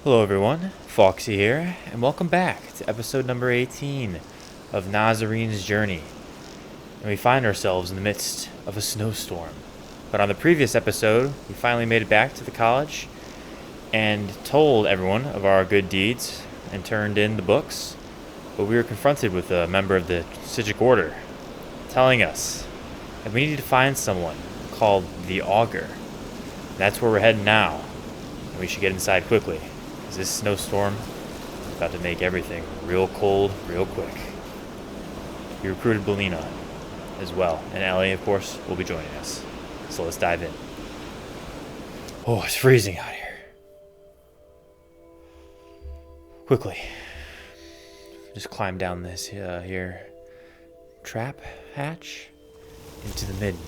Hello everyone, Fawkesy here, and welcome back to episode number 18 of Nazzarine's Journey. And we find ourselves in the midst of a snowstorm. But on the previous episode, we finally made it back to the college and told everyone of our good deeds and turned in the books. But we were confronted with a member of the Psijic Order telling us that we needed to find someone called the Augur. And that's where we're heading now, and we should get inside quickly. This snowstorm is about to make everything real cold, real quick. We recruited Belina as well, and Ellie, of course, will be joining us. So let's dive in. Oh, it's freezing out here. Quickly, just climb down this here trap hatch into the midden.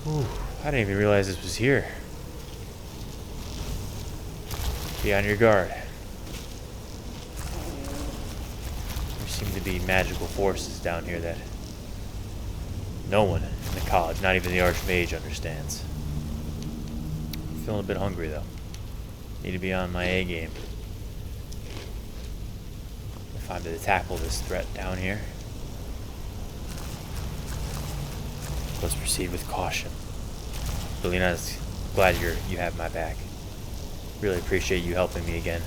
Ooh, I didn't even realize this was here. Be on your guard. There seem to be magical forces down here that no one in the college, not even the Archmage, understands. I'm feeling a bit hungry though. Need to be on my A game if I'm to tackle this threat down here. Let's proceed with caution. Belina, glad you have my back. Really appreciate you helping me again.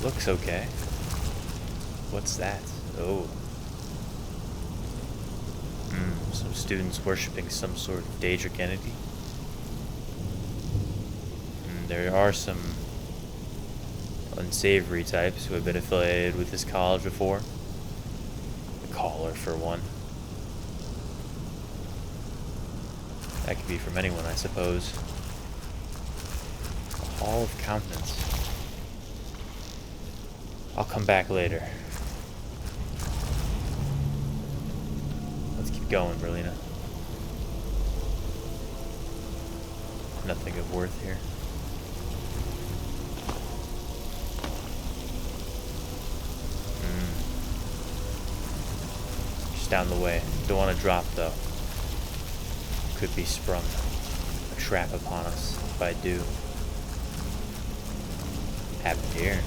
Looks okay. What's that? Oh. Some students worshipping some sort of Daedric entity. There are some unsavory types who have been affiliated with this college before. Caller for one. That could be from anyone, I suppose. A Hall of Countenance. I'll come back later. Let's keep going, Berlina. Nothing of worth here. Down the way. Don't want to drop though. Could be sprung a trap upon us if I do. Happened here.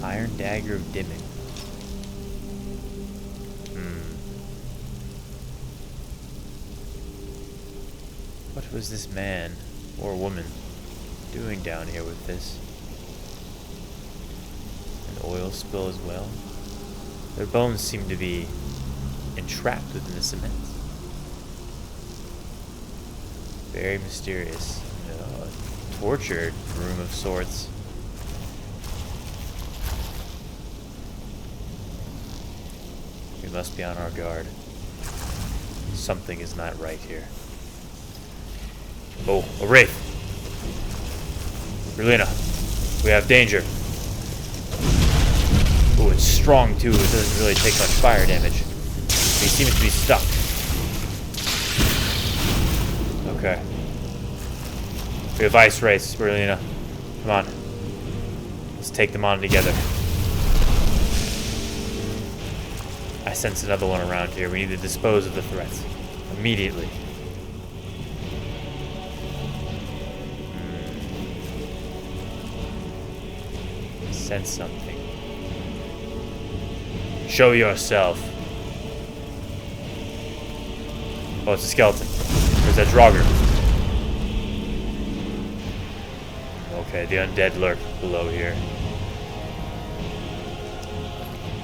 Iron Dagger of Dimming. What was this man or woman doing down here with this? Oil spill as well. Their bones seem to be entrapped within the cement. Very mysterious. Tortured room of sorts. We must be on our guard. Something is not right here. Oh, a wraith! Relina, we have danger. Oh, it's strong too. It doesn't really take much fire damage. He seems to be stuck. Okay. We have ice wraiths, Berlina. Come on. Let's take them on together. I sense another one around here. We need to dispose of the threat immediately. Sense something. Show yourself. Oh, it's a skeleton. There's that Draugr. Okay, the undead lurk below here.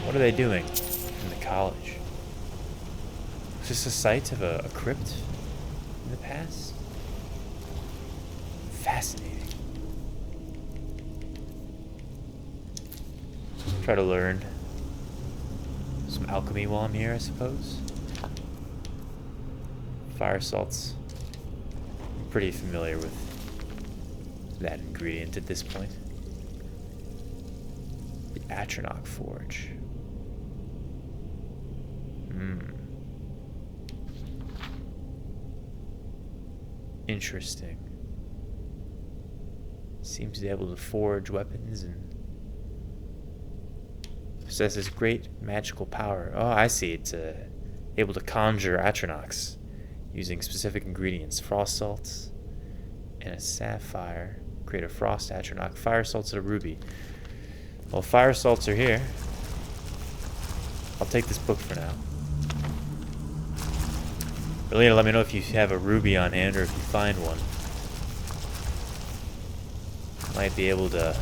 What are they doing in the college? Is this a site of a crypt in the past? Fascinating. Try to learn some alchemy while I'm here, I suppose. Fire salts. I'm pretty familiar with that ingredient at this point. The Atronach Forge. Interesting. Seems to be able to forge weapons and Possesses great magical power. Oh, I see. It's able to conjure Atronachs using specific ingredients. Frost salts and a sapphire. Create a frost Atronach. Fire salts and a ruby. Well, fire salts are here. I'll take this book for now. Relina, let me know if you have a ruby on hand or if you find one. Might be able to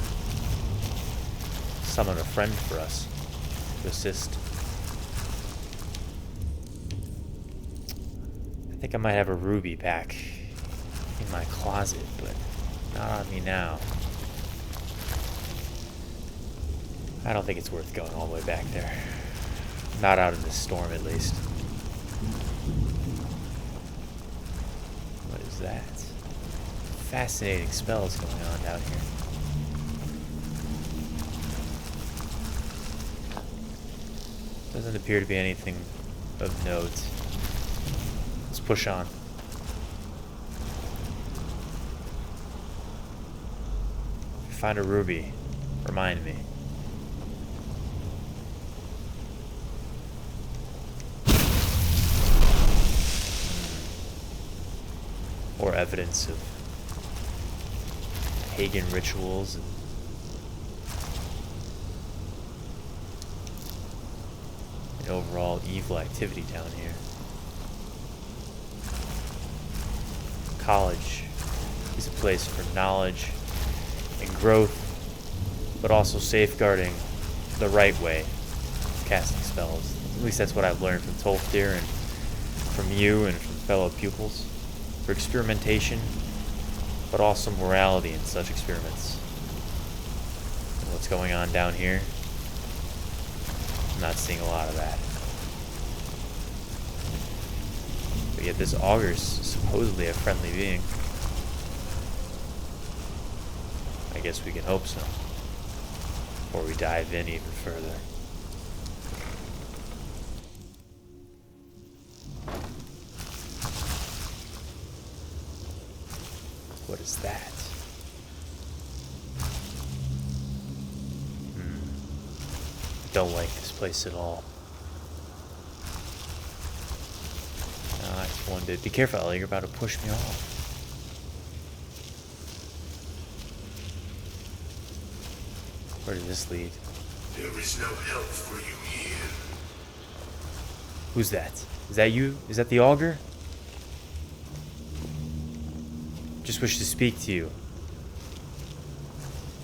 summon a friend for us to assist. I think I might have a ruby back in my closet, but not on me now. I don't think it's worth going all the way back there. Not out in this storm, at least. What is that? Fascinating spells going on down here. Doesn't appear to be anything of note. Let's push on. If you find a ruby, remind me. Or evidence of pagan rituals and overall evil activity down here. College is a place for knowledge and growth, but also safeguarding the right way of casting spells. At least that's what I've learned from Tolfdir and from you and from fellow pupils. For experimentation, but also morality in such experiments. And what's going on down here? I'm not seeing a lot of that. But yet this Augur's supposedly a friendly being. I guess we can hope so. Before we dive in even further. What is that? Don't like this place at all. Ah, it's one dude. Be careful, Ellie. You're about to push me off. Where does this lead? There is no help for you here. Who's that? Is that you? Is that the Augur? Just wish to speak to you.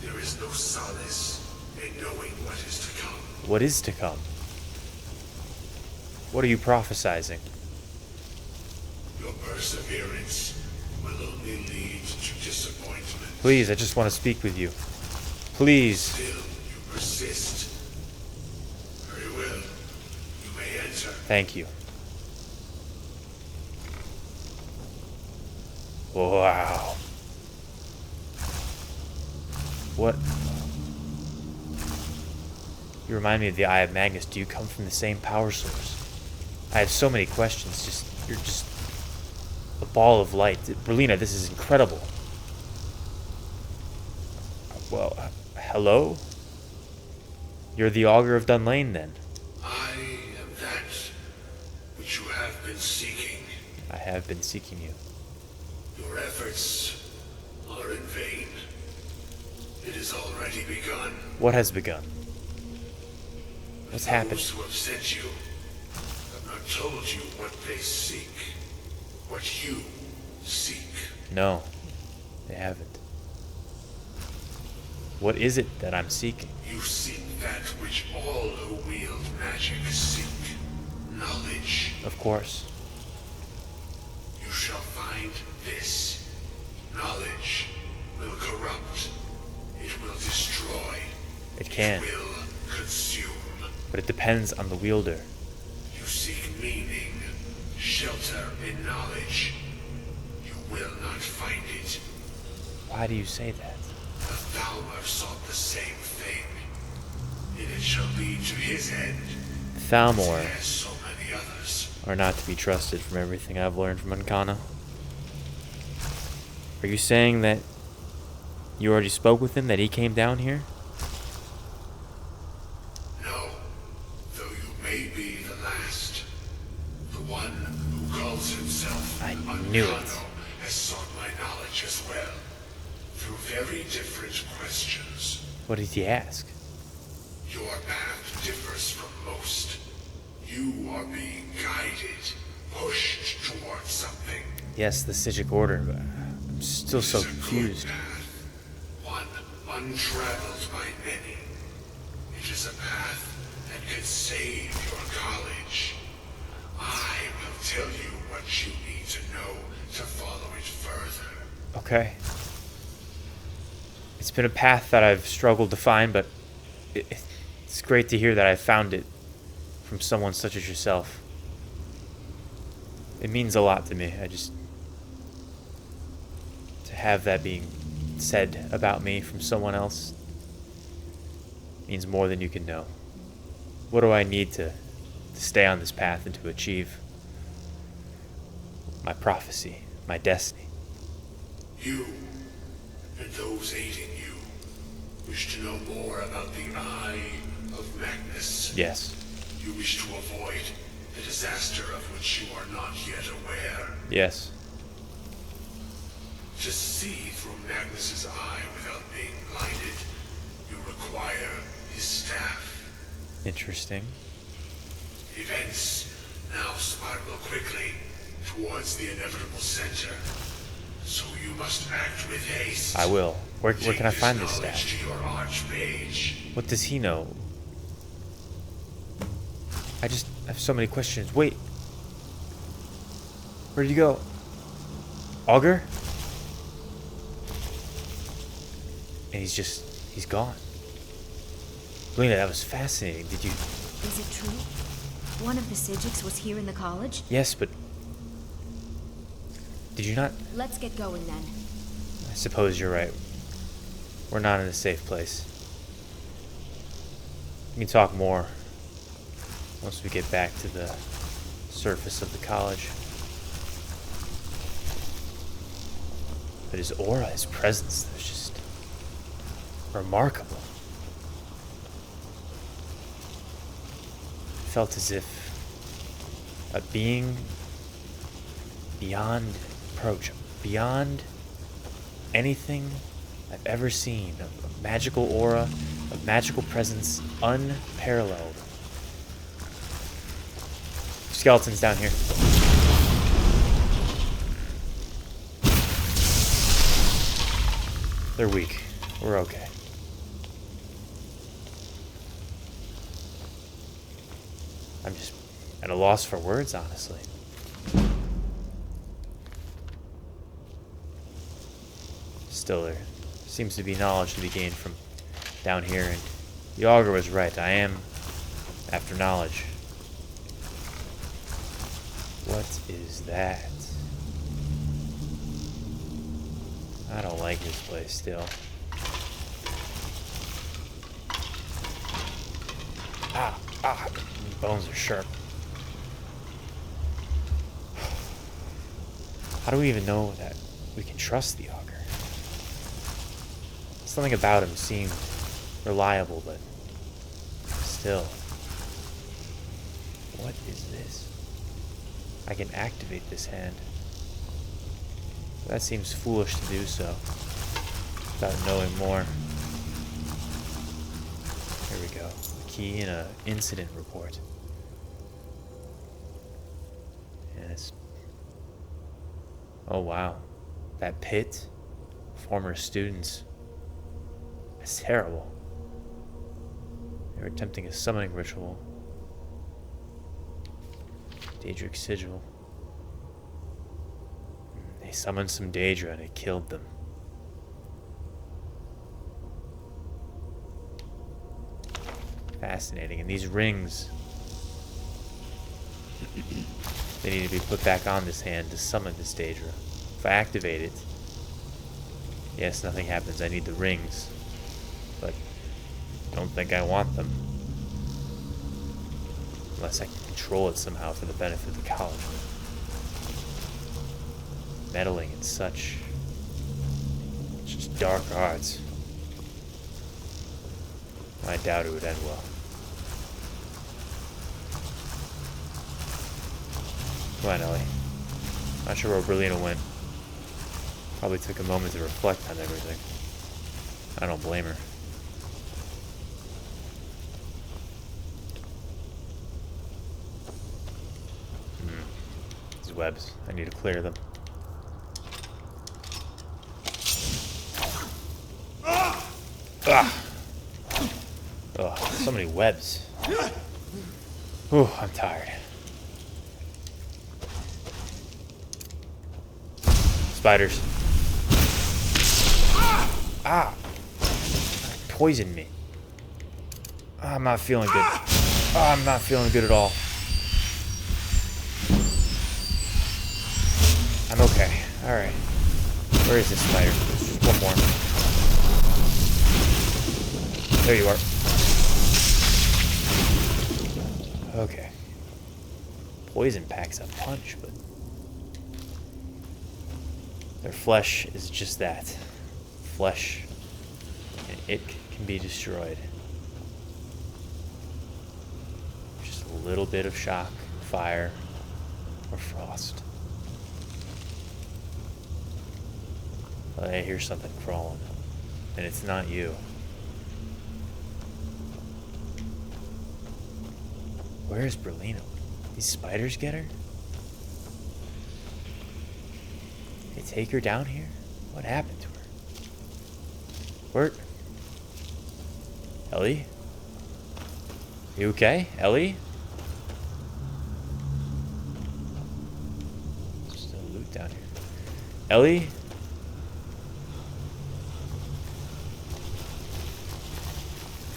There is no solace in knowing what is to come. What is to come? What are you prophesizing? Your perseverance will only lead to disappointment. Please, I just want to speak with you. Please. Still, you persist. Very well. You may enter. Thank you. Wow. What? You remind me of the Eye of Magnus. Do you come from the same power source? I have so many questions. You're just a ball of light. Relina, this is incredible. Well, hello? You're the Augur of Dunlain, then? I am that which you have been seeking. I have been seeking you. Your efforts are in vain. It has already begun. What has begun? What's happened? Those who have sent you have not told you what they seek. What you seek. No, they haven't. What is it that I'm seeking? You seek that which all who wield magic seek. Knowledge. Of course. You shall find this. Knowledge will corrupt. It will destroy. It can. It will consume. But it depends on the wielder. You seek meaning, shelter in knowledge. You will not find it. Why do you say that? The Thalmor sought the same thing, and it shall lead to his end. Thalmor As so many others. are not to be trusted from everything I've learned from Ancana. Are you saying that you already spoke with him, that he came down here? No. may be the last. The one who calls himself I knew it. Unkempt has sought my knowledge as well, through very different questions. What did he ask? Your path differs from most. You are being guided, pushed towards something. Yes, the Psijic Order, but I'm still so confused. It is a good path, one untraveled by many. It is a path that can save your college. I will tell you what you need to know to follow it further. Okay. It's been a path that I've struggled to find, but it's great to hear that I found it from someone such as yourself. It means a lot to me. To have that being said about me from someone else means more than you can know. What do I need to stay on this path and to achieve my prophecy, my destiny? You and those aiding you wish to know more about the Eye of Magnus. Yes. You wish to avoid the disaster of which you are not yet aware. Yes. To see through Magnus's eye without being blinded, you require his staff. Interesting. Events now spiral quickly towards the inevitable center. So you must act with haste. I will. Where can I find this knowledge staff? to your archmage. What does he know? I just have so many questions. Wait. Where'd you go? Augur? And he's gone. Lena, that was fascinating. Did you... Is it true? One of the Psijics was here in the college? Yes, but... Did you not... Let's get going then. I suppose you're right. We're not in a safe place. We can talk more once we get back to the surface of the college. But his aura, his presence, was just remarkable. It felt as if a being beyond approach, beyond anything I've ever seen, of magical aura, of magical presence, unparalleled. Skeletons down here. They're weak. We're okay. I'm just at a loss for words, honestly. Still, there seems to be knowledge to be gained from down here, and the Augur was right. I am after knowledge. What is that? I don't like this place still. Ah, bones are sharp. How do we even know that we can trust the Augur? Something about him seemed reliable, but still. What is this? I can activate this hand. That seems foolish to do so without knowing more. Here we go. A key and an incident report. And it's... Oh wow. That pit? Former students. That's terrible. They were attempting a summoning ritual. Daedric sigil. They summoned some Daedra and it killed them. Fascinating. And these rings, they need to be put back on this hand to summon this Daedra. If I activate it, yes, nothing happens. I need the rings. But I don't think I want them. Unless I can control it somehow for the benefit of the college. Meddling in such dark arts. I doubt it would end well. Come on, Ellie. Not sure where Berlina went. Probably took a moment to reflect on everything. I don't blame her. These webs. I need to clear them. Ah! Oh, so many webs. Ooh, I'm tired. Spiders. Ah! Poisoned me. I'm not feeling good. Oh, I'm not feeling good at all. I'm okay. Alright. Where is this spider? Just one more. There you are. Okay. Poison packs a punch, but their flesh is just that. Flesh. And it can be destroyed. Just a little bit of shock, fire, or frost. I hear something crawling, and it's not you. Where's Berlina? These spiders get her? They take her down here? What happened to her? Where? Ellie? You okay? Ellie? There's still loot down here. Ellie?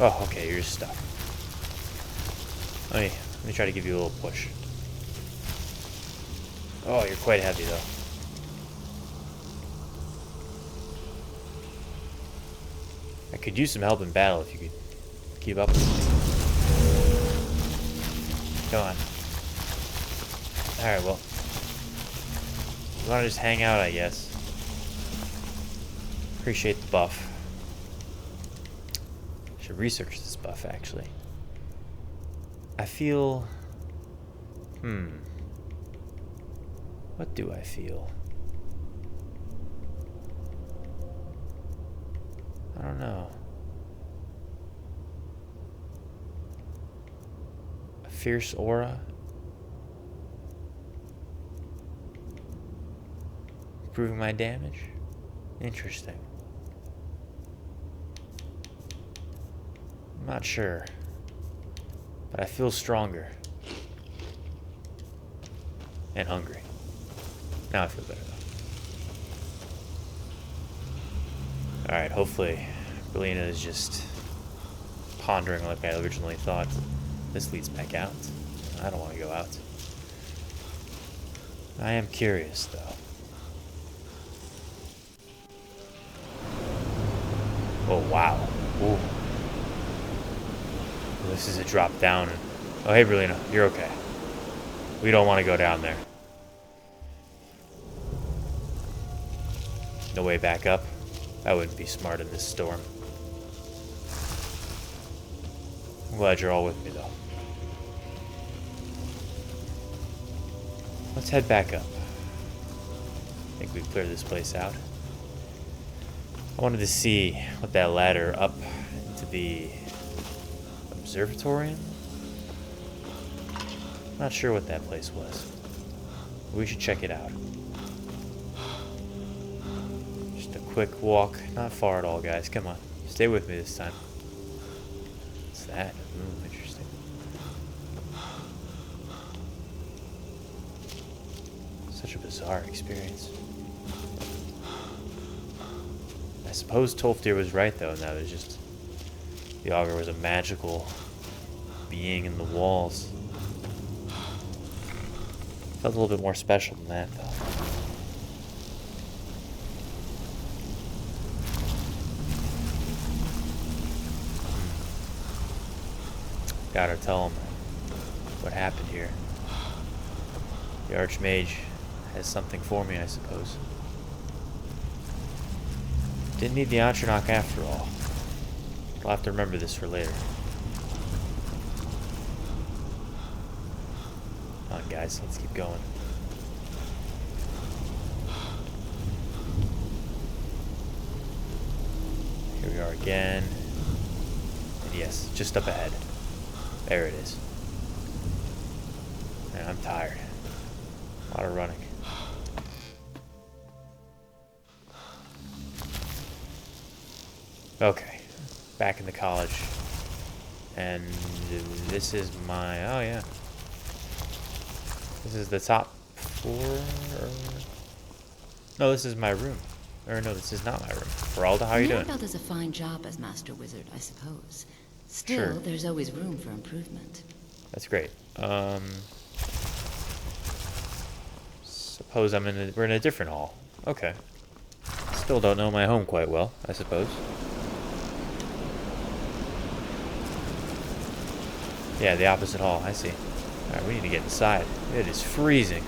Oh, okay, you're just stuck. Let me try to give you a little push. Oh, you're quite heavy though. I could use some help in battle if you could keep up with me. Come on. Alright, well. You wanna just hang out, I guess. Appreciate the buff. Should research this buff, actually. I feel... What do I feel? I don't know. A fierce aura? Improving my damage? Interesting. I'm not sure. But I feel stronger. And hungry. Now I feel better though. Alright, hopefully Berlina is just pondering like I originally thought. This leads back out. I don't want to go out. I am curious though. Oh wow. Ooh. This is a drop down. Oh, hey, Berlina, you're okay. We don't want to go down there. No way back up? That wouldn't be smart in this storm. I'm glad you're all with me, though. Let's head back up. I think we've cleared this place out. I wanted to see what that ladder up into the observatorium? Not sure what that place was. We should check it out. Just a quick walk. Not far at all, guys. Come on. Stay with me this time. What's that? Ooh, interesting. Such a bizarre experience. I suppose Tolfdir was right, though, and that was just... The Augur was a magical being in the walls. Felt a little bit more special than that, though. Gotta tell him what happened here. The Archmage has something for me, I suppose. Didn't need the Atronach after all. I'll have to remember this for later. Come on, guys, let's keep going. we are again. And yes, just up ahead. There it is. Man, I'm tired. A lot of running. Okay. Back in the college. And this is my... Oh, yeah. This is the top floor. No, this is my room. Or no, this is not my room. Geralda, how are you doing? Mirabelle does a fine job as Master Wizard, I suppose. Still, Sure. there's always room for improvement. That's great. Suppose we're in a different hall. Okay. Still don't know my home quite well, I suppose. Yeah, the opposite hall, I see. Alright, we need to get inside. It is freezing.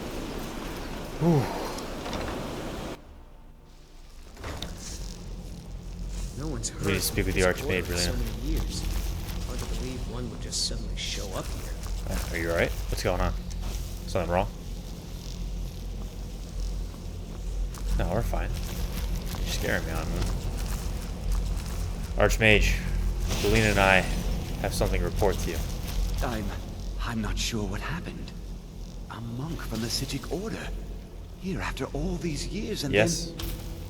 Whew. No one's heard We need to speak with the of this Archmage, order for so Brilliant. many years. Hard to believe one would just suddenly show up here. Are you alright? What's going on? Something wrong? No, we're fine. You're scaring me on me. Archmage, Belina and I have something to report to you. I'm not sure what happened. A monk from the Psijic Order. Here after all these years and Yes. then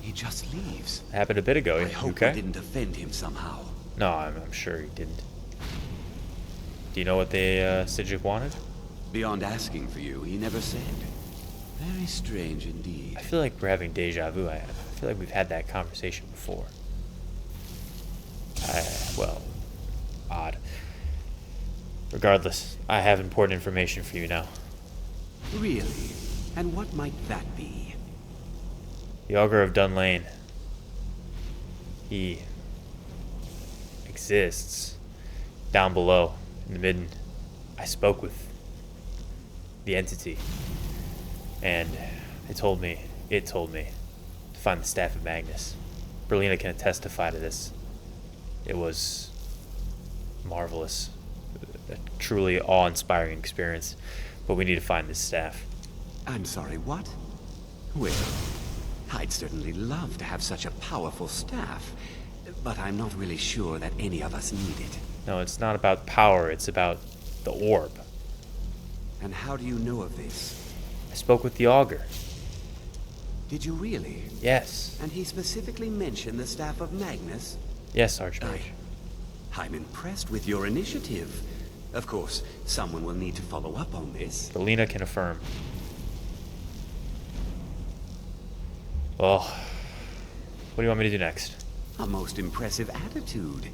he just leaves. Happened a bit ago. I You hope okay? I didn't offend him somehow. No, I'm sure he didn't. Do you know what the Psijic wanted? Beyond asking for you, he never said. Very strange indeed. I feel like we're having deja vu. I feel like we've had that conversation before. Well, odd. Regardless, I have important information for you now. Really? And what might that be? The Augur of Dunlain. He exists down below in the midden. I spoke with the entity, and it told me to find the Staff of Magnus. Berlina can testify to this. It was marvelous, a truly awe-inspiring experience, but we need to find this staff. I'm sorry, what? Well, I'd certainly love to have such a powerful staff, but I'm not really sure that any of us need it. No, it's not about power, it's about the orb. And how do you know of this? I spoke with the Augur. Did you really? Yes. And he specifically mentioned the Staff of Magnus? Yes, Archmage. I'm impressed with your initiative. Of course, someone will need to follow up on this. Belina can affirm. Well, what do you want me to do next? A most impressive attitude.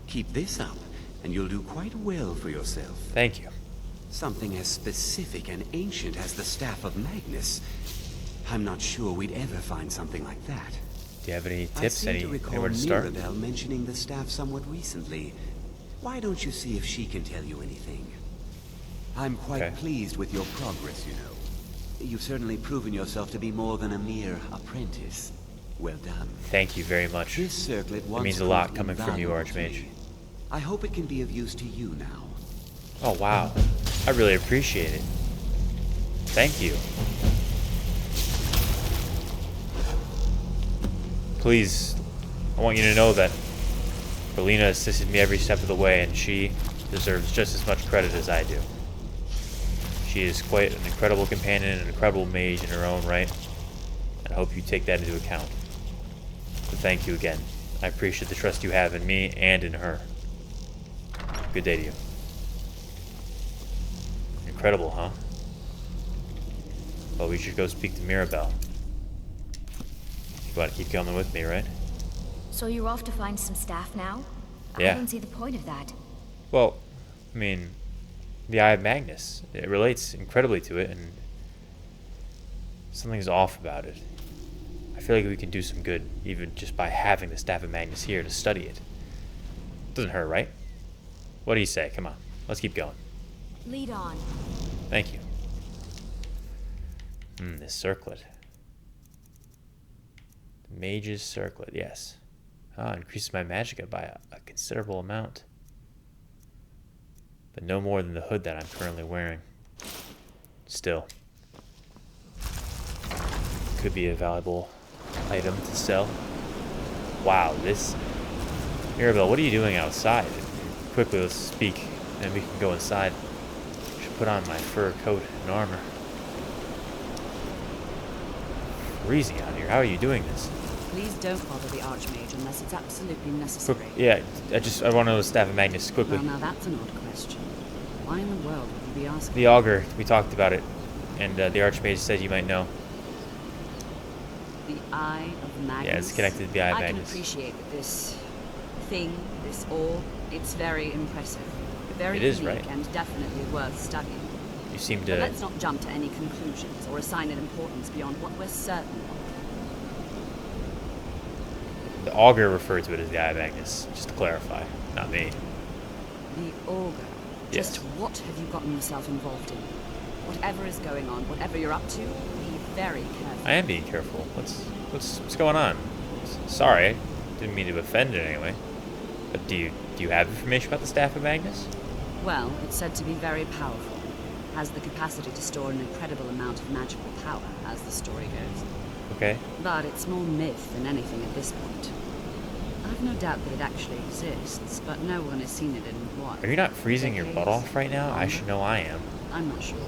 Keep this up, and you'll do quite well for yourself. Thank you. Something as specific and ancient as the Staff of Magnus. I'm not sure we'd ever find something like that. Do you have any I tips? seem to recall Anywhere to start? Mirabelle mentioning the staff somewhat recently. Why don't you see if she can tell you anything? I'm quite Okay. pleased with your progress, you know. You've certainly proven yourself to be more than a mere apprentice. Well done. Thank you very much. This circlet once means a lot proved coming from you, invaluable to Archmage. me. I hope it can be of use to you now. Oh, wow. I really appreciate it. Thank you. Please, I want you to know that Belina assisted me every step of the way, and she deserves just as much credit as I do. She is quite an incredible companion and an incredible mage in her own right, and I hope you take that into account. So thank you again. I appreciate the trust you have in me and in her. Good day to you. Incredible, huh? Well, we should go speak to Mirabelle. You want to keep coming with me, right? So you're off to find some staff now? Yeah. I don't see the point of that. Well, I mean, the Eye of Magnus. It relates incredibly to it, and something's off about it. I feel like we can do some good, even just by having the Staff of Magnus here to study it. Doesn't hurt, right? What do you say? Come on, let's keep going. Lead on. Thank you. This circlet. The Mage's Circlet, yes. Increases my magicka by a considerable amount. But no more than the hood that I'm currently wearing. Still. Could be a valuable item to sell. Wow, this Mirabelle, what are you doing outside? Quickly, let's speak, and we can go inside. I should put on my fur coat and armor. Freezing out here. How are you doing this? Please don't bother the Archmage unless it's absolutely necessary. Yeah, I want to know the Staff of Magnus, quickly. Well, now that's an odd question. Why in the world would you be asking? The Augur, we talked about it, and the Archmage said you might know. The Eye of Magnus? Yeah, it's connected to the Eye of I can Magnus. appreciate that this thing, this orb, it's very impressive. Very It is, unique right? and definitely worth studying. You seem But to... let's not jump to any conclusions or assign it importance beyond what we're certain of. The Augur referred to it as the Eye of Magnus, just to clarify, not me. The Augur. Yes. Just what have you gotten yourself involved in? Whatever is going on, whatever you're up to, be very careful. I am being careful. What's going on? Sorry, I didn't mean to offend in any way. But do you have information about the Staff of Magnus? Well, it's said to be very powerful. Has the capacity to store an incredible amount of magical power, as the story goes. Okay. But it's more myth than anything at this point. I've no doubt that it actually exists, but no one has seen it in what? Are you not freezing your butt off right now? I should know I am. I'm not sure.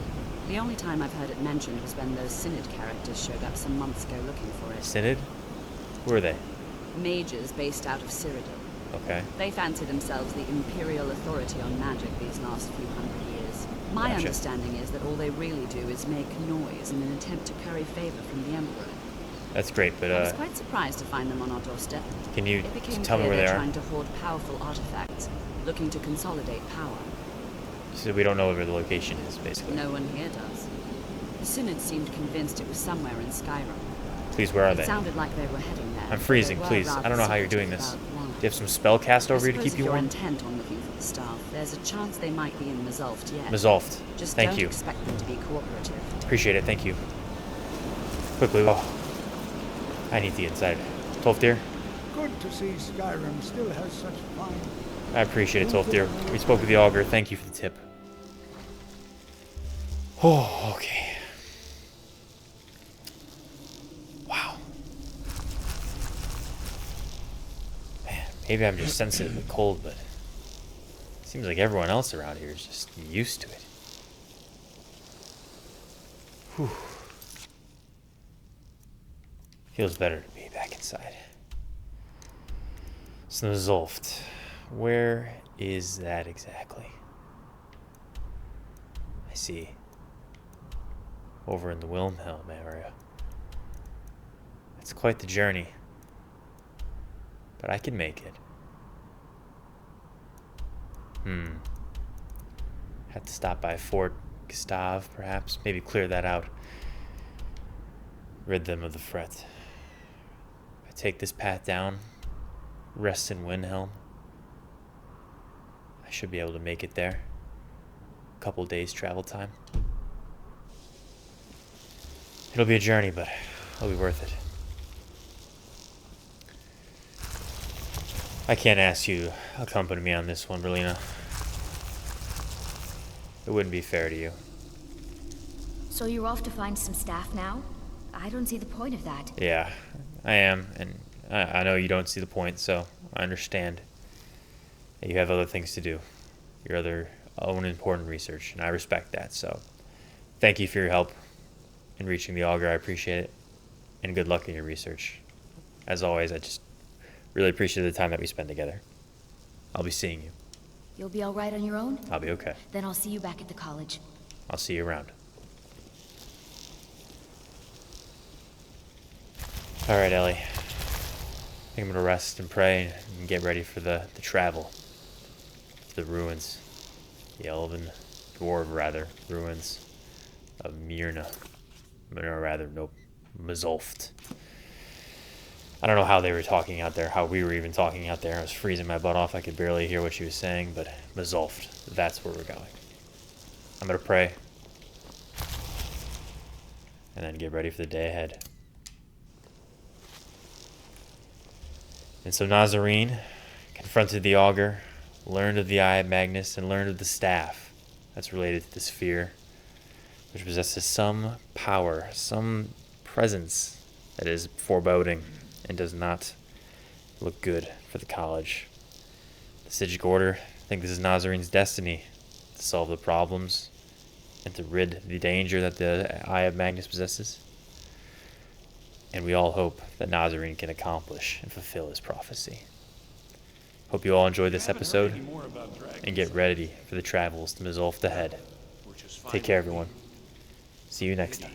The only time I've heard it mentioned was when those Synod characters showed up some months ago looking for it. Synod? Who are they? Mages based out of Cyrodiil. Okay. They fancy themselves the imperial authority on magic these last few hundred years. My Gotcha. understanding is that all they really do is make noise in an attempt to curry favor from the Emperor. That's great, but I was quite surprised to find them on our doorstep. can you It became tell me clear where they they're are? trying to hoard powerful artifacts, looking to consolidate power. So we don't know where the location is, basically. No one here does. The Synod seemed convinced it was somewhere in Skyrim. Please, where are It they? sounded like they were heading there. I'm but freezing, they were please. I rather don't know how you're secretive doing this. about why. Do you have some spell cast over you to I keep suppose you if you're warm? intent on looking for the staff, there's a chance they might be in Mazulft yet. Mazulft. Just Thank don't you. expect them to be cooperative. Appreciate it, thank you. Quickly, oh. I need the inside. Tolfdir, Good to see Skyrim still has such fine... I appreciate it, Tolfdir. We spoke with the Augur. Thank you for the tip. Oh, okay. Wow. Man, maybe I'm just sensitive to the cold, but it seems like everyone else around here is just used to it. Whew. Feels better to be back inside. Snozulft. Where is that exactly? I see. Over in the Wilhelm area. It's quite the journey. But I can make it. Have to stop by Fort Gustav, perhaps. Maybe clear that out. Rid them of the fret. If I take this path down, rest in Windhelm, I should be able to make it there. A couple days travel time. It'll be a journey, but it'll be worth it. I can't ask you to accompany me on this one, Berlina. It wouldn't be fair to you. So you're off to find some staff now? I don't see the point of that. Yeah, I am, and I know you don't see the point, so I understand that you have other things to do, your other own important research, and I respect that, so thank you for your help in reaching the Augur. I appreciate it, and good luck in your research. As always, I just really appreciate the time that we spend together. I'll be seeing you. You'll be all right on your own? I'll be okay. Then I'll see you back at the college. I'll see you around. Alright, Ellie. I think I'm gonna rest and pray and get ready for the travel. The ruins. The elven, dwarven rather, ruins of Myrna. Or rather, nope, Mazulft. I don't know how they were talking out there, how we were even talking out there. I was freezing my butt off. I could barely hear what she was saying, but Mazulft, that's where we're going. I'm gonna pray. And then get ready for the day ahead. And so Nazzarine confronted the Augur, learned of the Eye of Magnus, and learned of the staff that's related to the sphere, which possesses some power, some presence that is foreboding and does not look good for the college. The Psijic Order think this is Nazzarine's destiny, to solve the problems and to rid the danger that the Eye of Magnus possesses. And we all hope that Nazzarine can accomplish and fulfill his prophecy. Hope you all enjoyed this episode, and get ready for the travels to Mizulf ahead. Take care, everyone. See you next time.